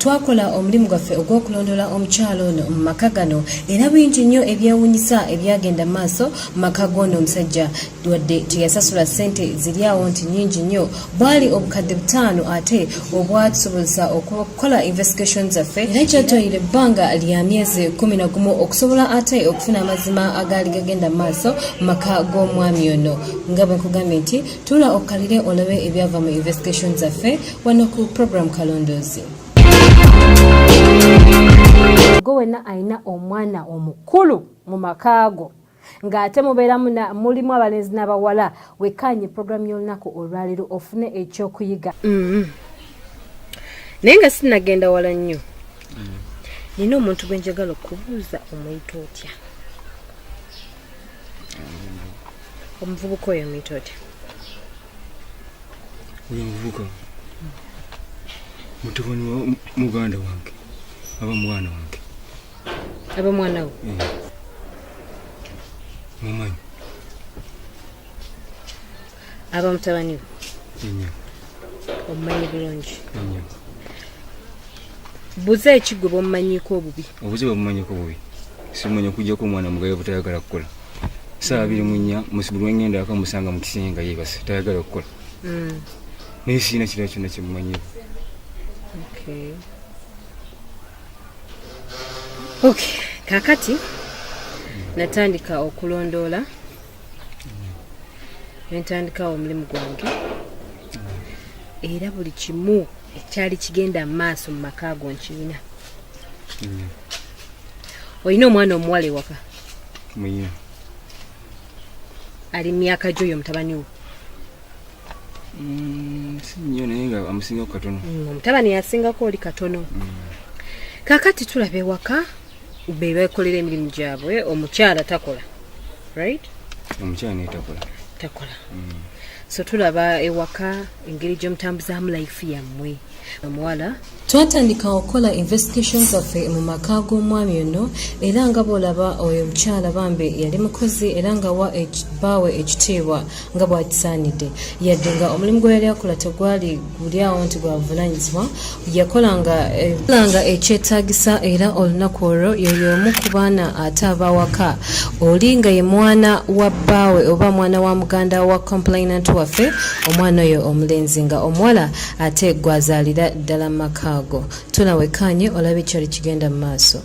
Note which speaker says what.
Speaker 1: twakola omulimu gwaffe ogw'okulondola omukyalo ono mu maka gano era bingi nnyo ebyewuunyisa ebyagenda maaso mu maka g'ono omusajja wadde teyasasula ssente ziri awo nti nnyingi nnyo bwali obukadde 5 ate obwatusobozesa okukola investigation zaffe era kyatwalira ebbanga lya myezi 11 okusobola ate okufuna amazima agaali gagenda maaso mu maka g'omwami ono nga bwe nkugambye nti tula okkalire olabe ebyava mu investigation zaffe wano ku program Kalondozi. Go wena aina omwana omukulu mu makaago ng'ate mulimu abalenzi n'abawala wekanye program y'olunaku olwaleero ofune ekyokuyiga. Naye nga sinagenda wala nnyo nina omuntu gwe njagala okubuuza omuyita otya? Omuvubuka oyo omuyita otya?
Speaker 2: Oyo omuvubuka mutabani wa muganda wange aba mwana wange.
Speaker 1: Aba mwana wo?
Speaker 2: Mumanyi.
Speaker 1: Aba mutabani wo?
Speaker 2: Nnyo.
Speaker 1: Omumanyi bulungi?
Speaker 2: Nnyo.
Speaker 1: Buza ekigwe bw'omumanyiko obubi?
Speaker 2: Obuze bw'omumanyiko obubi simanyi okuggyako omwana mugayo butayagala kukola. Saa 24 musibulu ngenda akamusanga mu kisinga yeebase tayagala okukola. Naye sina kirala kyonna kyemumanyiko.
Speaker 1: Okay, kakati natandika okulondoola nentandikawo omulimu gwange era buli kimu ekyali kigenda maaso mu maka go nkirina. Olina omwana omuwala ewaka?
Speaker 2: Muyina.
Speaker 1: Ali myaka gyoyo mutabani wo?
Speaker 2: Sinyo naye nga amusinga katono.
Speaker 1: Omutabani yasingako oli katono. Kakati tulabe ewaka be bekolera emirimu gyabwe, omukyala takola, right?
Speaker 2: Omukyala naye takola.
Speaker 1: Takola. So tulaba ewaka engeri gy'omutambuzaamu life yammwe. Omuwala twatandika okukola investigations zaffe mu maka g'omwami ono era nga bw'olaba oyo omukyala bambi yali mukozi era nga wa bbaawe ekitiibwa nga bw'akisaanidde yadde nga omulimu gwe yali akola tegwali guli awo nti gwavunaanyizibwa yakolanga ekyetaagisa era olunaku olwo yoyo omu ku baana ate abawaka oli nga ye mwana wa bbaawe oba mwana wa muganda wa complainant waffe omwana oyo omulenzi nga omuwala ate gwazaalira ddala mu maka ago. Tunawekanye olabe ekyali kigenda mu maaso.